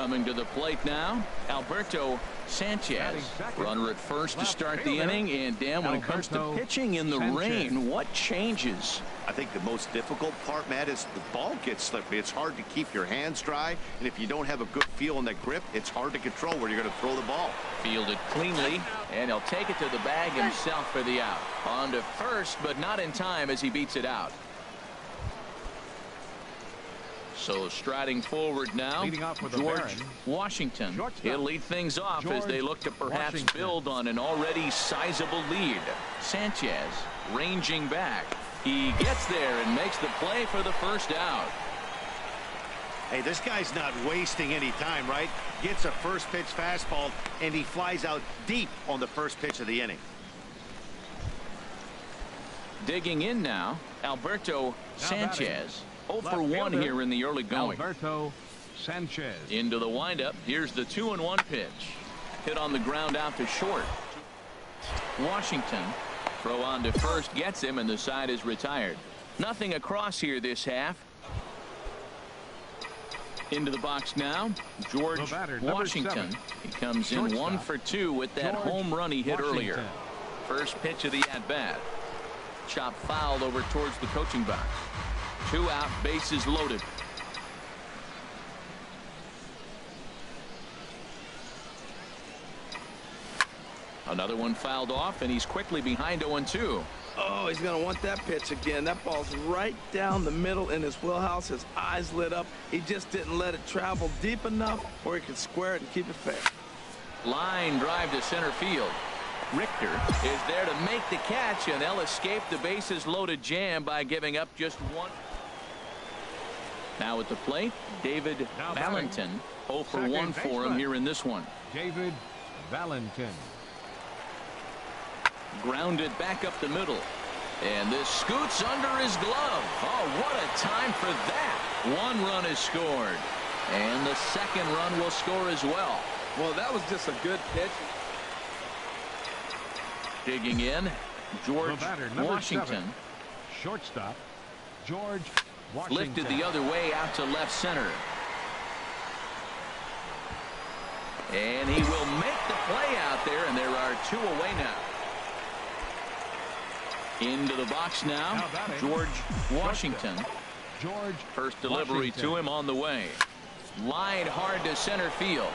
Coming to the plate now, Alberto Sanchez. Runner at first to start the inning. And Dan, when it comes to pitching in the rain, what changes? I think the most difficult part, Matt, is the ball gets slippery. It's hard to keep your hands dry, and if you don't have a good feel in that grip, it's hard to control where you're going to throw the ball. Fielded cleanly, and he'll take it to the bag himself for the out. On to first, but not in time as he beats it out. So striding forward now, George Washington. He'll lead things off as they look to perhaps build on an already sizable lead. Sanchez ranging back. He gets there and makes the play for the first out. Hey, this guy's not wasting any time, right? Gets a first pitch fastball, and he flies out deep on the first pitch of the inning. Digging in now, Alberto Sanchez. 0 for 1 here in the early going. Alberto Sanchez. Into the windup. Here's the 2-1 pitch. Hit on the ground out to short. Washington. Throw on to first gets him, and the side is retired. Nothing across here this half. Into the box now, George Washington. He comes in 1 for 2 with that home run he hit earlier. First pitch of the at-bat. Chop fouled over towards the coaching box. 2 out, bases loaded. Another one fouled off, and he's quickly behind 0-2. Oh, he's going to want that pitch again. That ball's right down the middle in his wheelhouse. His eyes lit up. He just didn't let it travel deep enough where he could square it and keep it fair. Line drive to center field. Richter is there to make the catch, and they'll escape the bases loaded jam by giving up just 1. Now at the plate, David Valentin. 0 for 1 for him here in this one. David Valentin. Grounded back up the middle. And this scoots under his glove. Oh, what a time for that. 1 run is scored. And the second run will score as well. Well, that was just a good pitch. Digging in, George Washington. 7. Shortstop, George Washington. Lifted the other way out to left center. And he will make the play out there, and there are 2 away now. Into the box now, George Washington. George First delivery to him on the way. Line hard to center field.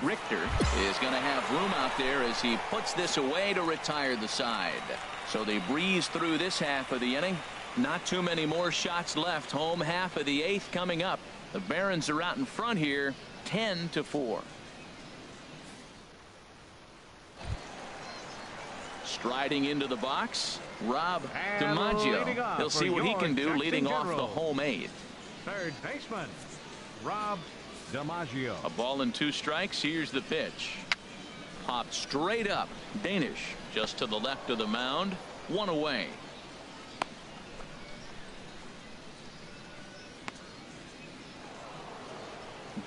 Richter is going to have room out there as he puts this away to retire the side. So they breeze through this half of the inning. Not too many more shots left. Home half of the 8th coming up. The Barons are out in front here, 10-4. Striding into the box, Rob DiMaggio. He'll see what he can do leading off the home 8th. Third baseman, Rob DiMaggio. A ball and 2 strikes. Here's the pitch. Popped straight up. Danish just to the left of the mound. 1 away.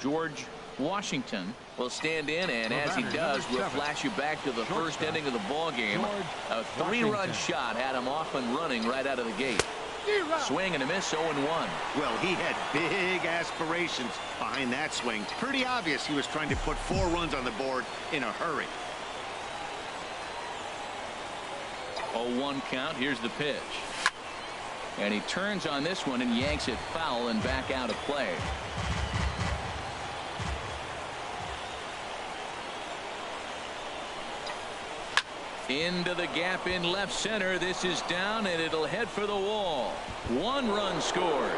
George Washington will stand in, and as he does, we'll flash you back to the first inning of the ball game. A 3-run shot had him off and running right out of the gate. Swing and a miss, 0-1. Well, he had big aspirations behind that swing. Pretty obvious he was trying to put 4 runs on the board in a hurry. 0-1 count. Here's the pitch. And he turns on this one and yanks it foul and back out of play. Into the gap in left center. This is down, and it'll head for the wall. 1 run scores.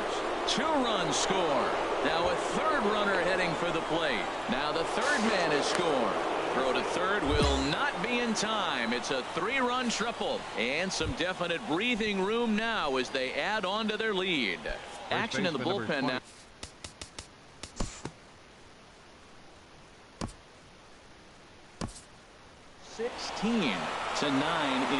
2 runs score. Now a 3rd runner heading for the plate. Now the 3rd man has scored. Throw to third will not be in time. It's a 3-run triple, and some definite breathing room now as they add on to their lead. Action in the bullpen now. 16-9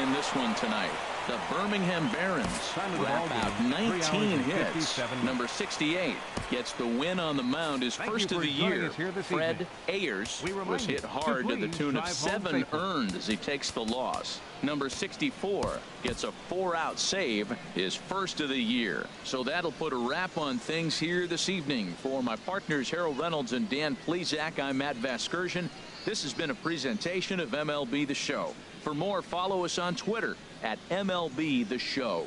in this one tonight. The Birmingham Barons wrap out 19 hits. Number 68 gets the win on the mound. His first of the year. Fred Ayers was hit hard to the tune of 7 earned as he takes the loss. Number 64 gets a 4-out save, his first of the year. So that'll put a wrap on things here this evening. For my partners Harold Reynolds and Dan Plesac, I'm Matt Vasgersian. This has been a presentation of MLB The Show. For more, follow us on Twitter at MLB The Show.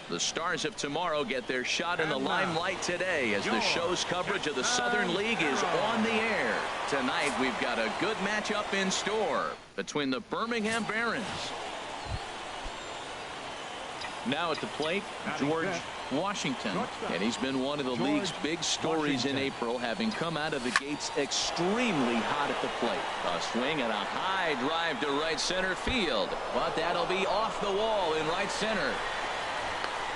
The stars of tomorrow get their shot in the limelight today as the show's coverage of the Southern League is on the air. Tonight we've got a good matchup in store between the Birmingham Barons. Now at the plate, George Washington, and he's been one of the league's big stories in April, having come out of the gates extremely hot at the plate. A swing and a high drive to right center field, but that'll be off the wall in right center.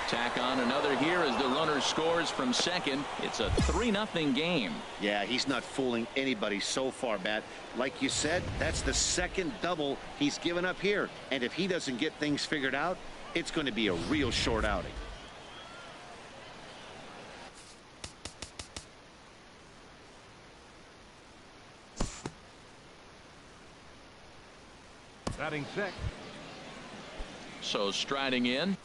Tack on another here as the runner scores from second. It's a 3-0 game. Yeah, he's not fooling anybody so far, Matt. Like you said, that's the second double he's given up here, and if he doesn't get things figured out, it's going to be a real short outing. Batting 6. So striding in.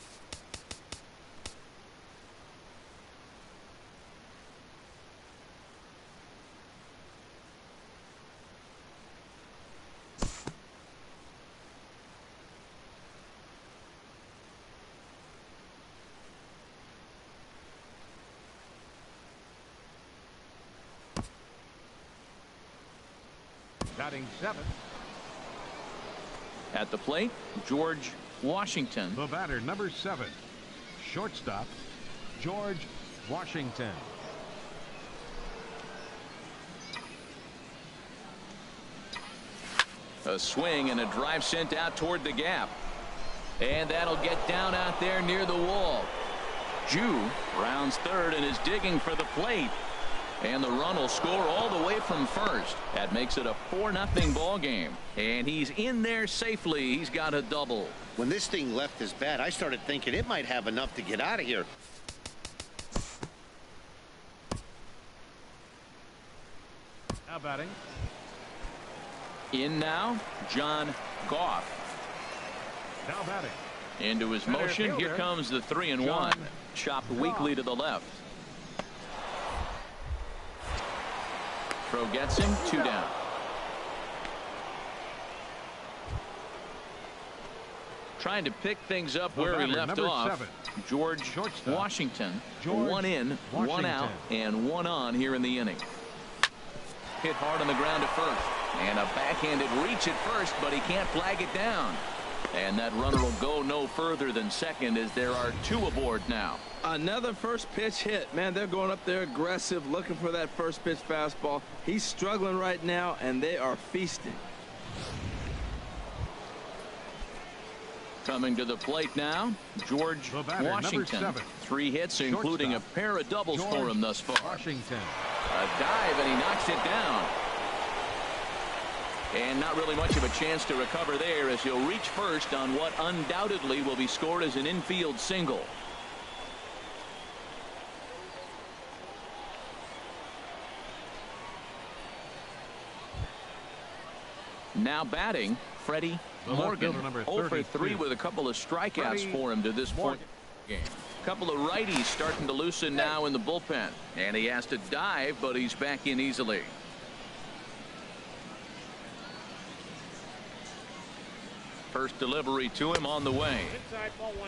Batting 7. At the plate, George Washington. The batter, number 7, shortstop, George Washington. A swing and a drive sent out toward the gap. And that'll get down out there near the wall. Jew rounds third and is digging for the plate. And the run will score all the way from first. That makes it a 4-0 ball game. And he's in there safely. He's got a double. When this thing left his bat, I started thinking it might have enough to get out of here. Now batting. In now, John Goff. Now batting. Into his motion. Here comes the 3-1. Chopped weakly to the left. Throw gets him, 2 down. Trying to pick things up where he left off. 7. George Washington. 1 in, 1 out, and 1 on here in the inning. Hit hard on the ground at first. And a backhanded reach at first, but he can't flag it down. And that runner will go no further than second as there are 2 aboard now. Another first pitch hit. Man, they're going up there aggressive, looking for that first pitch fastball. He's struggling right now, and they are feasting. Coming to the plate now, George Washington. 3 hits, including a pair of doubles for him thus far. Washington. A dive, and he knocks it down. And not really much of a chance to recover there as he'll reach first on what undoubtedly will be scored as an infield single. Now batting, Freddie Morgan. 0 for 3 with a couple of strikeouts for him to this point in the game. A couple of righties starting to loosen now in the bullpen. And he has to dive, but he's back in easily. First delivery to him on the way.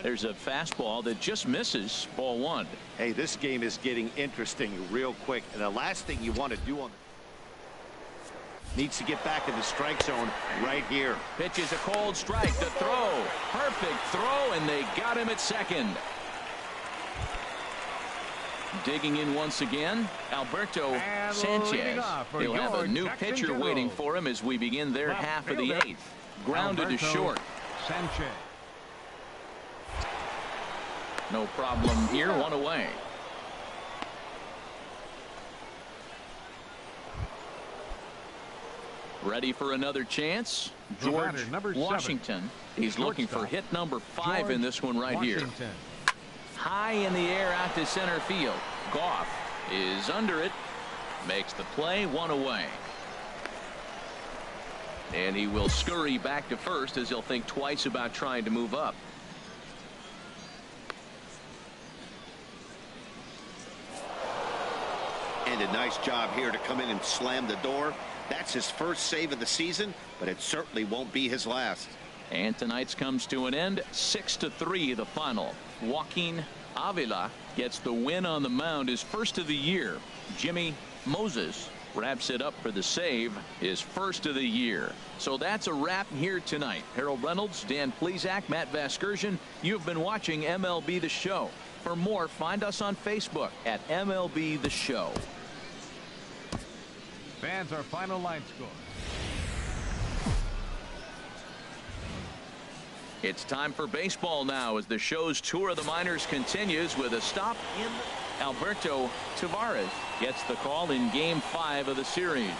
There's a fastball that just misses, ball 1. Hey, this game is getting interesting real quick. And the last thing you want to do on needs to get back in the strike zone right here. Pitch is a cold strike. The throw. Perfect throw, and they got him at second. Digging in once again, Alberto Sanchez. He'll have a new pitcher waiting for him as we begin their half of the 8th. Grounded to short. Sanchez. No problem here. 1 away. Ready for another chance. The George batter, number 7. Washington. He's looking for Shortstop, hit number 5 in this one right Washington. here. High in the air out to center field. Goff is under it. Makes the play, 1 away. And he will scurry back to first as he'll think twice about trying to move up. And a nice job here to come in and slam the door. That's his first save of the season, but it certainly won't be his last. And tonight's comes to an end. 6-3 the final. Joaquin Avila gets the win on the mound, his first of the year. Jimmy Moses wraps it up for the save, his first of the year. So that's a wrap here tonight. Harold Reynolds, Dan Plesac, Matt Vasgersian. You've been watching MLB The Show. For more, find us on Facebook at MLB The Show. Fans, our final line score. It's time for baseball now as the show's tour of the minors continues with a stop in. Alberto Tavares gets the call in game 5 of the series.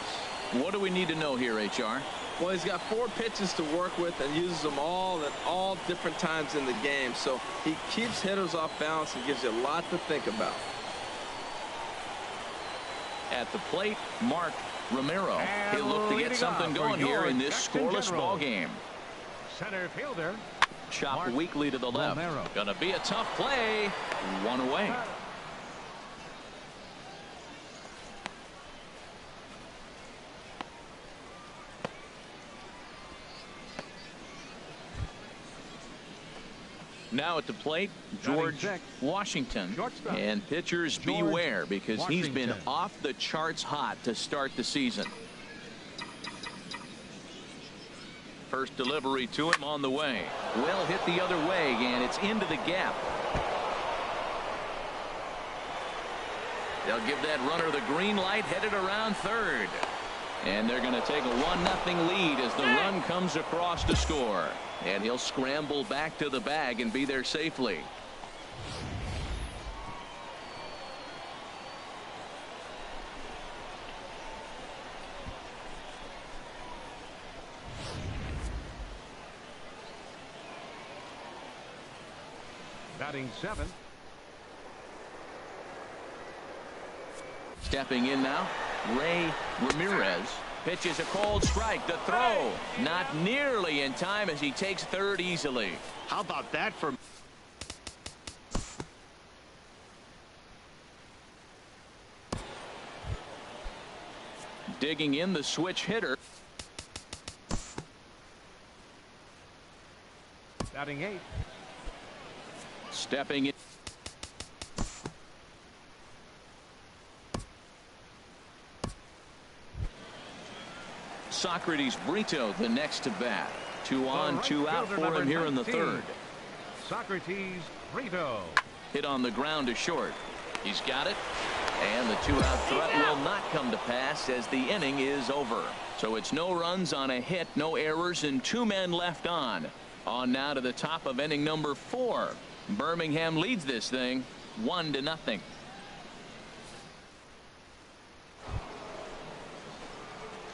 What do we need to know here, HR? Well, he's got 4 pitches to work with and uses them all at all different times in the game. So he keeps hitters off balance and gives you a lot to think about. At the plate, Mark Romero. And He'll look to get leading something off for going here your in this Jackson scoreless Generals. ball game. Center fielder. Chop Mark weakly to the left. Romero. Gonna be a tough play. 1 away. Now at the plate, George Washington. Shortstop. And pitchers George beware because he's been Washington. off the charts hot to start the season. First delivery to him on the way. Well hit the other way, and it's into the gap. They'll give that runner the green light, headed around third. And they're going to take a 1-0 lead as the run comes across to score. And he'll scramble back to the bag and be there safely. Batting 7. Stepping in now, Ray Ramirez. Pitches a cold strike. The throw not nearly in time as he takes third easily. How about that for... Digging in the switch hitter. Batting 8. Stepping in. Socrates Brito the next to bat. 2 on, right 2 out fielder, for number him here in the 19. third. Socrates Brito. Hit on the ground to short. He's got it. And the 2-out threat will not come to pass as the inning is over. So it's no runs on a hit, no errors, and 2 men left on. On now to the top of inning number 4. Birmingham leads this thing 1-0.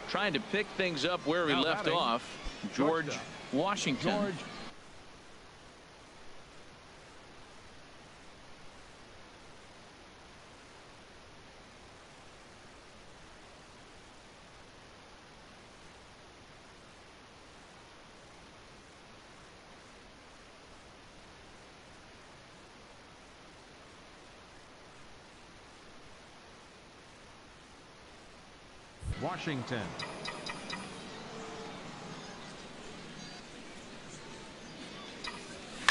Trying to pick things up where he Now left batting, off, George shortstop. Washington. George. Washington.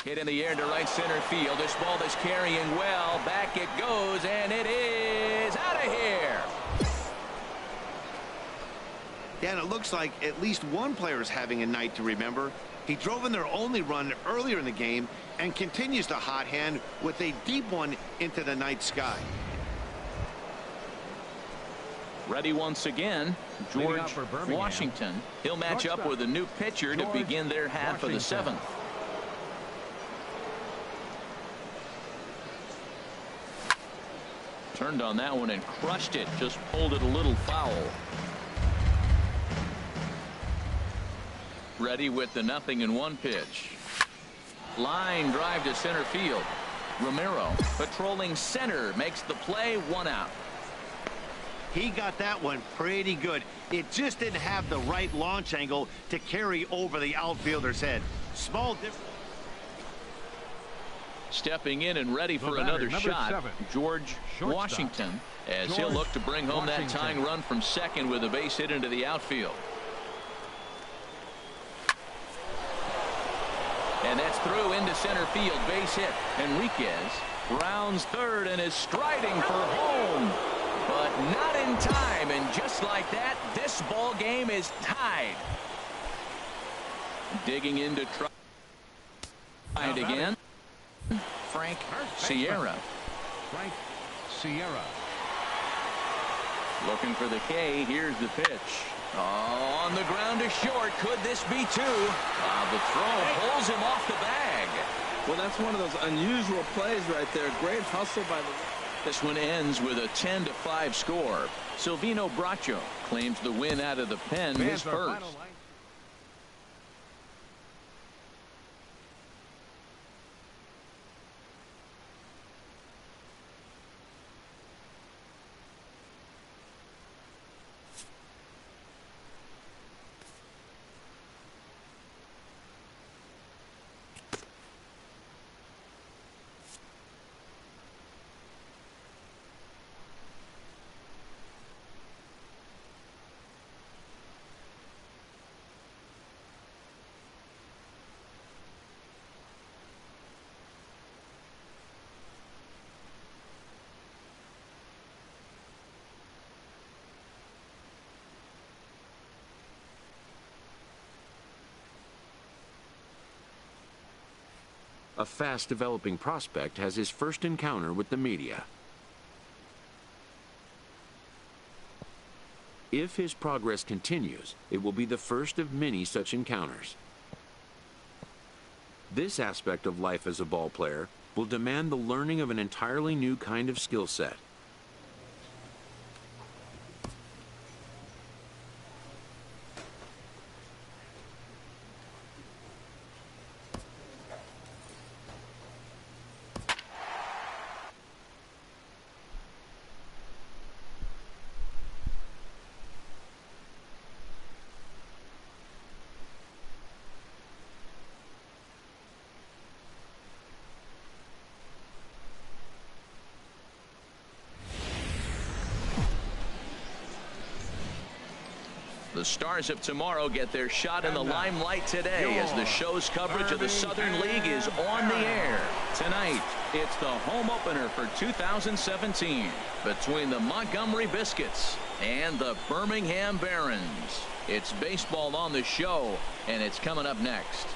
Hit in the air to right center field. This ball is carrying well. Back it goes, and it is out of here. Dan, it looks like at least one player is having a night to remember. He drove in their only run earlier in the game and continues the hot hand with a deep one into the night sky. Ready once again, Leading George off for Birmingham. Washington. He'll match up Shortstop. with a new pitcher to George begin their half of the Washington. 7th. Turned on that one and crushed it. Just pulled it a little foul. ready with the 0-1 pitch. Line drive to center field. Romero patrolling center makes the play, 1 out. He got that one pretty good. It just didn't have the right launch angle to carry over the outfielder's head. Small difference. Stepping in and ready for another shot, 7, George shortstop. Washington, as George he'll look to bring home that Washington. tying run from second with a base hit into the outfield. And that's through into center field, base hit. Enriquez rounds third and is striding for home, but not in time. And just like that, this ball game is tied. Digging in to try it again. Frank Sierra. Frank Sierra. Looking for the K. Here's the pitch. Oh, on the ground to short. Could this be 2? The throw pulls him off the bag. Well, that's one of those unusual plays right there. Great hustle by the... This one ends with a 10-5 score. Silvino Bracho claims the win out of the pen, his Fans are first. final line. A fast-developing prospect has his first encounter with the media. If his progress continues, it will be the first of many such encounters. This aspect of life as a ball player will demand the learning of an entirely new kind of skill set. The Stars of tomorrow get their shot in the limelight today as the show's coverage of the Southern League is on the air. Tonight, it's the home opener for 2017 between the Montgomery Biscuits and the Birmingham Barons. It's baseball on the show, and it's coming up next.